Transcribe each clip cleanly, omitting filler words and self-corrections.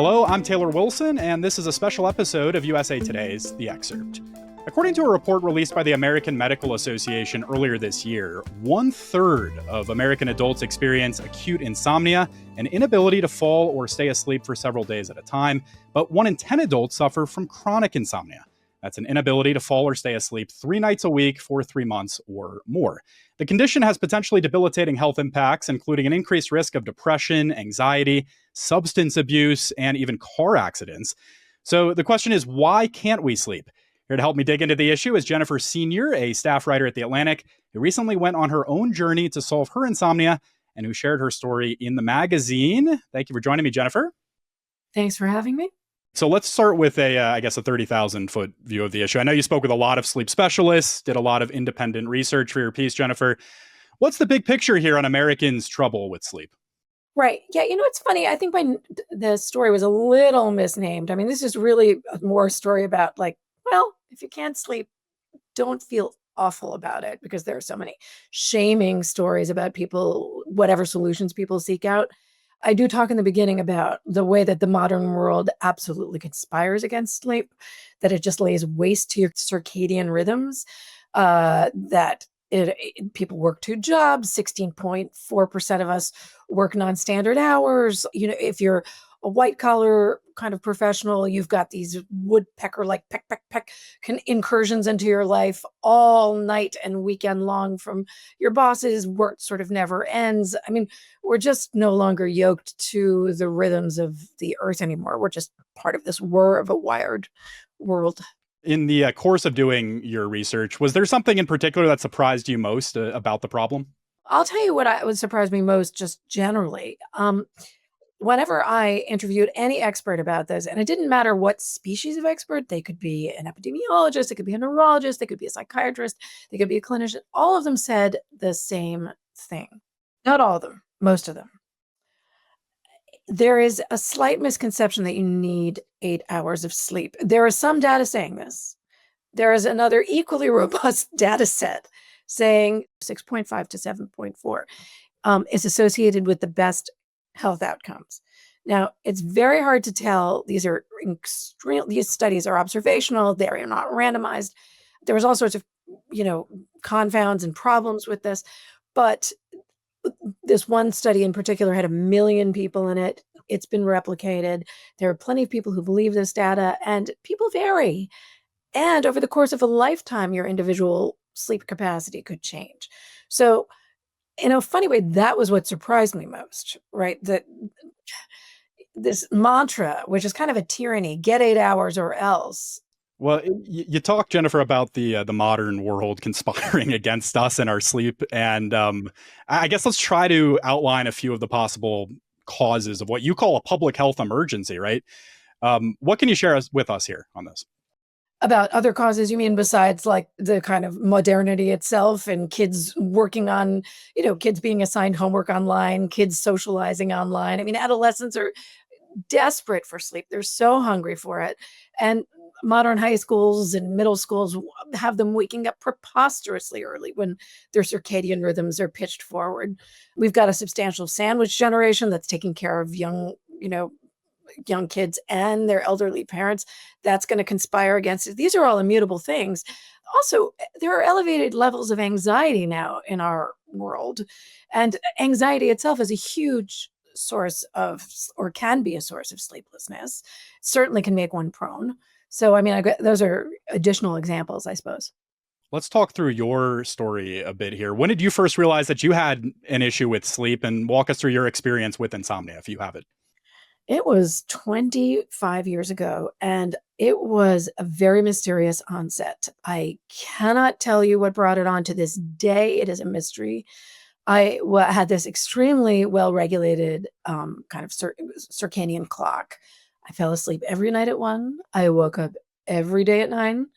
Hello, I'm Taylor Wilson, and this is a special episode of USA Today's The Excerpt. According to a report released by the American Medical Association earlier this year, 1/3 of American adults experience acute insomnia, an inability to fall or stay asleep for several days at a time, but 1 in 10 adults suffer from chronic insomnia. That's an inability to fall or stay asleep 3 nights a week for 3 months or more. The condition has potentially debilitating health impacts, including an increased risk of depression, anxiety, substance abuse, and even car accidents. So the question is, why can't we sleep? Here to help me dig into the issue is Jennifer Senior, a staff writer at The Atlantic, who recently went on her own journey to solve her insomnia and who shared her story in the magazine. Thank you for joining me, Jennifer. Thanks for having me. So let's start with a 30,000 foot view of the issue. I know you spoke with a lot of sleep specialists, did a lot of independent research for your piece, Jennifer. What's the big picture here on Americans' trouble with sleep? Right. Yeah. It's funny. I think the story was a little misnamed. I mean, this is really more a story about if you can't sleep, don't feel awful about it, because there are so many shaming stories about people, whatever solutions people seek out. I do talk in the beginning about the way that the modern world absolutely conspires against sleep, that it just lays waste to your circadian rhythms, that people work 2 jobs, 16.4% of us work non-standard hours. If you're a white collar kind of professional, you've got these woodpecker like peck, peck, peck incursions into your life all night and weekend long from your bosses. Work sort of never ends. I mean, we're just no longer yoked to the rhythms of the earth anymore. We're just part of this whir of a wired world. In the course of doing your research, was there something in particular that surprised you most about the problem? I'll tell you what would surprise me most, just generally. Whenever I interviewed any expert about this, and it didn't matter what species of expert, they could be an epidemiologist, they could be a neurologist, they could be a psychiatrist, they could be a clinician, all of them said the same thing. Not all of them, most of them. There is a slight misconception that you need 8 hours of sleep. There is some data saying this. There is another equally robust data set saying 6.5 to 7.4 is associated with the best health outcomes. Now, it's very hard to tell. These studies are observational. They are not randomized. There was all sorts of, confounds and problems with this. But this one study in particular had 1 million people in it. It's been replicated. There are plenty of people who believe this data, and people vary. And over the course of a lifetime, your individual sleep capacity could change. So in a funny way, that was what surprised me most, right? That this mantra, which is kind of a tyranny, get 8 hours or else. Well, you talk, Jennifer, about the modern world conspiring against us and our sleep. And I guess let's try to outline a few of the possible causes of what you call a public health emergency, right? What can you share with us here on this? About other causes, you mean, besides like the kind of modernity itself and kids working on, kids being assigned homework online, kids socializing online. I mean, adolescents are desperate for sleep. They're so hungry for it. And modern high schools and middle schools have them waking up preposterously early when their circadian rhythms are pitched forward. We've got a substantial sandwich generation that's taking care of young kids and their elderly parents. That's going to conspire against it. These are all immutable things. Also, there are elevated levels of anxiety now in our world. And anxiety itself is a huge source of, or can be a source of sleeplessness. Certainly can make one prone. So, I mean, those are additional examples, I suppose. Let's talk through your story a bit here. When did you first realize that you had an issue with sleep, and walk us through your experience with insomnia, if you have it? It was 25 years ago, and it was a very mysterious onset. I cannot tell you what brought it on. To this day. It is a mystery. I had this extremely well-regulated kind of circadian clock. I fell asleep every night at 1. I woke up every day at 9.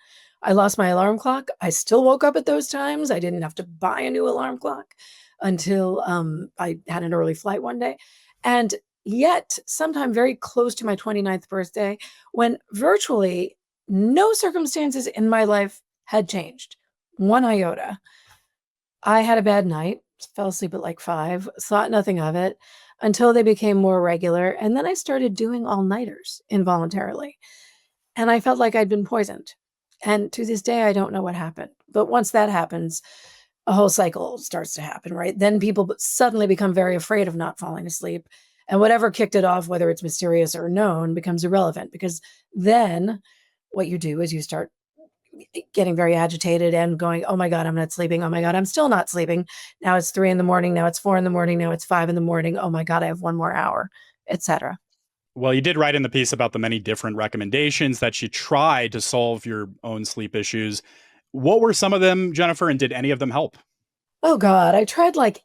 I lost my alarm clock. I still woke up at those times. I didn't have to buy a new alarm clock until I had an early flight one day. And yet, sometime very close to my 29th birthday, when virtually no circumstances in my life had changed, 1 iota, I had a bad night, fell asleep at like 5, thought nothing of it until they became more regular. And then I started doing all-nighters involuntarily. And I felt like I'd been poisoned. And to this day, I don't know what happened. But once that happens, a whole cycle starts to happen, right? Then people suddenly become very afraid of not falling asleep. And whatever kicked it off, whether it's mysterious or known, becomes irrelevant because then what you do is you start getting very agitated and going, oh my God, I'm not sleeping. Oh my God, I'm still not sleeping. Now it's 3 in the morning. Now it's 4 in the morning. Now it's 5 in the morning. Oh my God, I have one more hour, etc. Well, you did write in the piece about the many different recommendations that you tried to solve your own sleep issues. What were some of them, Jennifer, and did any of them help? Oh God, I tried like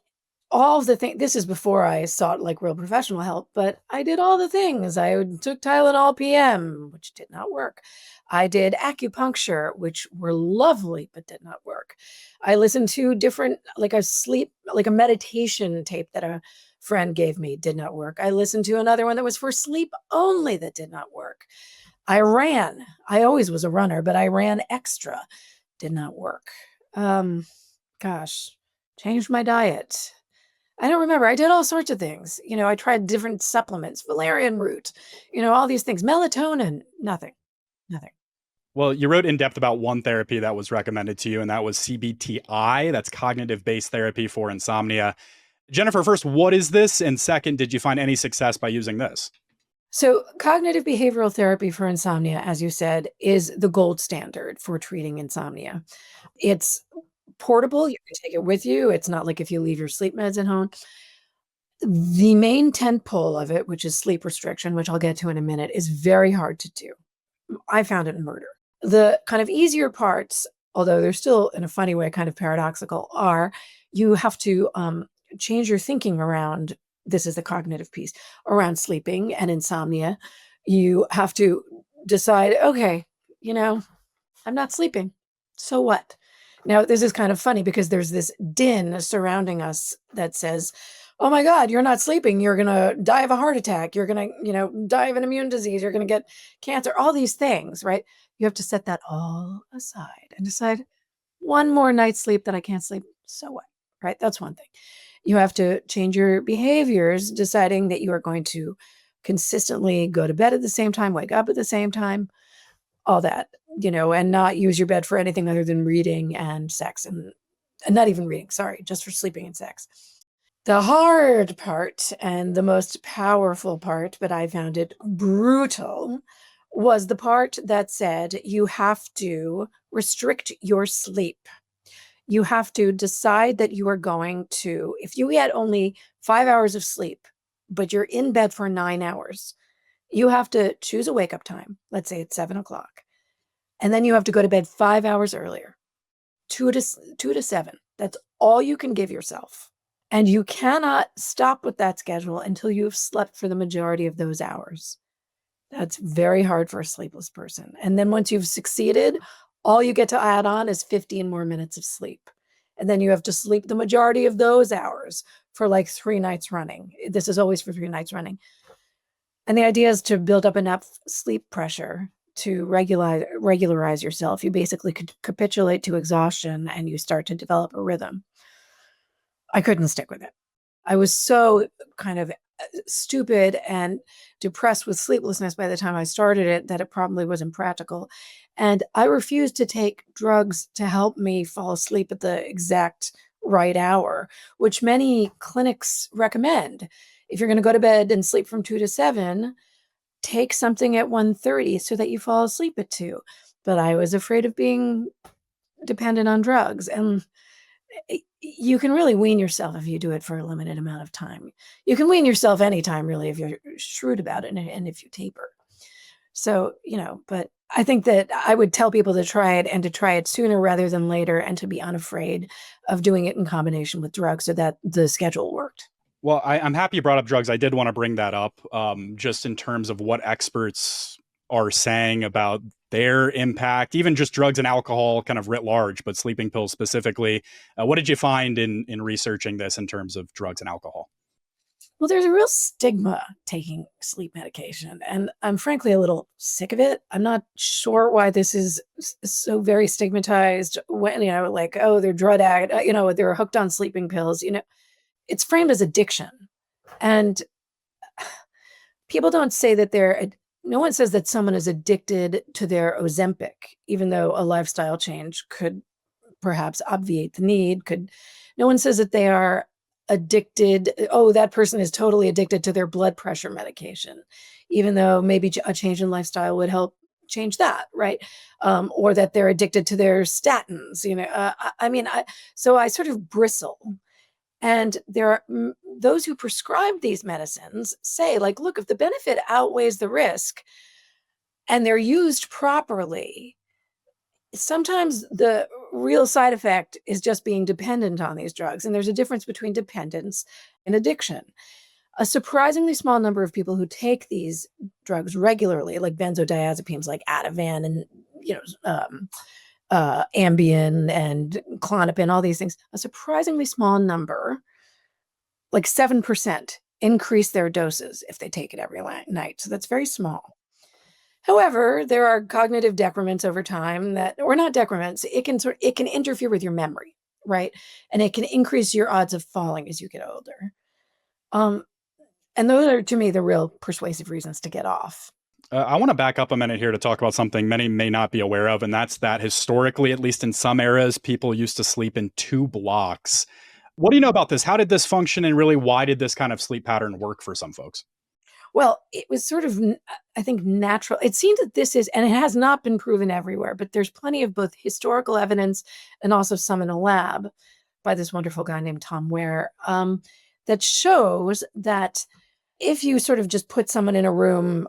all of the things. This is before I sought like real professional help, but I did all the things. I took Tylenol PM, which did not work. I did acupuncture, which were lovely, but did not work. I listened to different, like a meditation tape that a friend gave me, did not work. I listened to another one that was for sleep only that did not work. I ran. I always was a runner, but I ran extra, did not work. Um, Gosh, changed my diet. I don't remember. I did all sorts of things. I tried different supplements, valerian root, all these things, melatonin, nothing, nothing. Well, you wrote in depth about one therapy that was recommended to you, and that was CBTI. That's cognitive based therapy for insomnia. Jennifer, first, what is this? And second, did you find any success by using this? So, cognitive behavioral therapy for insomnia, as you said, is the gold standard for treating insomnia. It's portable. You can take it with you. It's not like if you leave your sleep meds at home. The main tent pole of it, which is sleep restriction, which I'll get to in a minute, is very hard to do. I found it murder. The kind of easier parts, although they're still in a funny way kind of paradoxical, are you have to change your thinking around, this is the cognitive piece, around sleeping and insomnia. You have to decide, okay, I'm not sleeping. So what? Now, this is kind of funny because there's this din surrounding us that says, oh my God, you're not sleeping. You're going to die of a heart attack. You're going to, die of an immune disease. You're going to get cancer, all these things, right? You have to set that all aside and decide one more night's sleep that I can't sleep. So what, right? That's one thing. You have to change your behaviors, deciding that you are going to consistently go to bed at the same time, wake up at the same time, all that, and not use your bed for anything other than reading and sex and not even reading, sorry, just for sleeping and sex. The hard part and the most powerful part, but I found it brutal, was the part that said you have to restrict your sleep. You have to decide that you are going to, if you get only 5 hours of sleep, but you're in bed for 9 hours, you have to choose a wake up time. Let's say it's 7 o'clock. And then you have to go to bed 5 hours earlier, 2 to 7. That's all you can give yourself. And you cannot stop with that schedule until you've slept for the majority of those hours. That's very hard for a sleepless person. And then once you've succeeded, all you get to add on is 15 more minutes of sleep. And then you have to sleep the majority of those hours for like 3 nights running. This is always for 3 nights running. And the idea is to build up enough sleep pressure to regularize yourself. You basically could capitulate to exhaustion and you start to develop a rhythm. I couldn't stick with it. I was so kind of stupid and depressed with sleeplessness by the time I started it that it probably wasn't practical. And I refused to take drugs to help me fall asleep at the exact right hour, which many clinics recommend. If you're going to go to bed and sleep from 2 to 7, take something at 1:30 so that you fall asleep at 2. But I was afraid of being dependent on drugs. And you can really wean yourself if you do it for a limited amount of time. You can wean yourself anytime, really, if you're shrewd about it and if you taper. So, but I think that I would tell people to try it and to try it sooner rather than later and to be unafraid of doing it in combination with drugs so that the schedule worked. Well, I'm happy you brought up drugs. I did want to bring that up just in terms of what experts are saying about their impact, even just drugs and alcohol kind of writ large, but sleeping pills specifically. What did you find in researching this in terms of drugs and alcohol? Well, there's a real stigma taking sleep medication, and I'm frankly a little sick of it. I'm not sure why this is so very stigmatized when, like, oh, they're drug addict, they're hooked on sleeping pills. It's framed as addiction. And people don't say that no one says that someone is addicted to their Ozempic, even though a lifestyle change could perhaps obviate the need. No one says that they are addicted. Oh, that person is totally addicted to their blood pressure medication, even though maybe a change in lifestyle would help change that, right? Or that they're addicted to their statins. So I sort of bristle. And there are those who prescribe these medicines say, like, look, if the benefit outweighs the risk and they're used properly, sometimes the real side effect is just being dependent on these drugs. And there's a difference between dependence and addiction. A surprisingly small number of people who take these drugs regularly, like benzodiazepines, like Ativan and, Ambien and Klonopin, all these things, a surprisingly small number, like 7%, increase their doses if they take it every night. So that's very small. However, there are cognitive decrements over time or not decrements, it can interfere with your memory, right? And it can increase your odds of falling as you get older. And those are, to me, the real persuasive reasons to get off. I want to back up a minute here to talk about something many may not be aware of, and that's that historically, at least in some eras, people used to sleep in 2 blocks. What do you know about this? How did this function, and really why did this kind of sleep pattern work for some folks? Well, it was sort of, I think, natural. It seems that this is, and it has not been proven everywhere, but there's plenty of both historical evidence and also some in a lab by this wonderful guy named Tom Ware that shows that if you sort of just put someone in a room,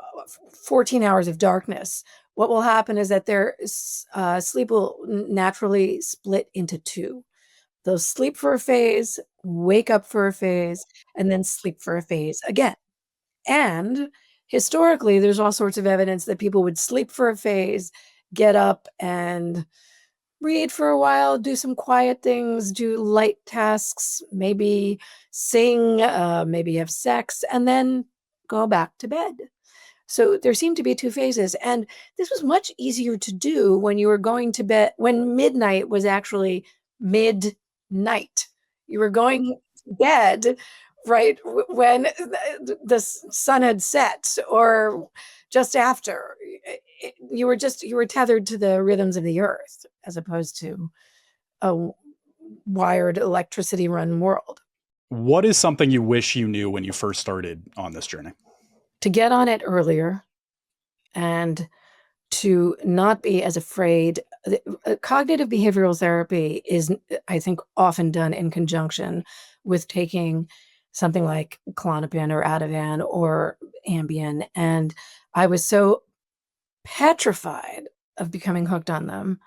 14 hours of darkness, what will happen is that their sleep will naturally split into 2. They'll sleep for a phase, wake up for a phase, and then sleep for a phase again. And historically, there's all sorts of evidence that people would sleep for a phase, get up and read for a while, do some quiet things, do light tasks, maybe sing, maybe have sex, and then go back to bed. So there seemed to be 2 phases. And this was much easier to do when you were going to bed, when midnight was actually midnight. You were going to bed, right, when the sun had set or just after. You were tethered to the rhythms of the earth as opposed to a wired electricity run world. What is something you wish you knew when you first started on this journey? To get on it earlier and to not be as afraid. Cognitive behavioral therapy is, I think, often done in conjunction with taking something like Klonopin or Ativan or Ambien. And I was so petrified of becoming hooked on them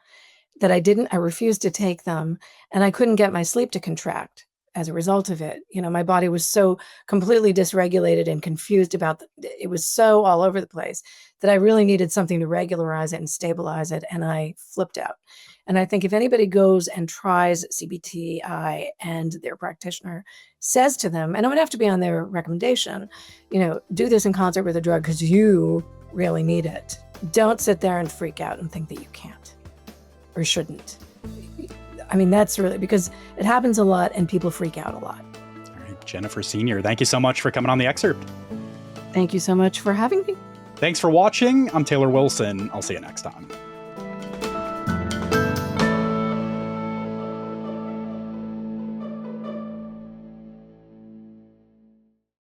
that I refused to take them, and I couldn't get my sleep to contract as a result of it. My body was so completely dysregulated and confused it was so all over the place that I really needed something to regularize it and stabilize it, and I flipped out. And I think if anybody goes and tries CBT-I and their practitioner says to them, and it would have to be on their recommendation, do this in concert with a drug because you really need it. Don't sit there and freak out and think that you can't or shouldn't. I mean, that's really, because it happens a lot and people freak out a lot. All right, Jennifer Senior, thank you so much for coming on The Excerpt. Thank you so much for having me. Thanks for watching. I'm Taylor Wilson. I'll see you next time.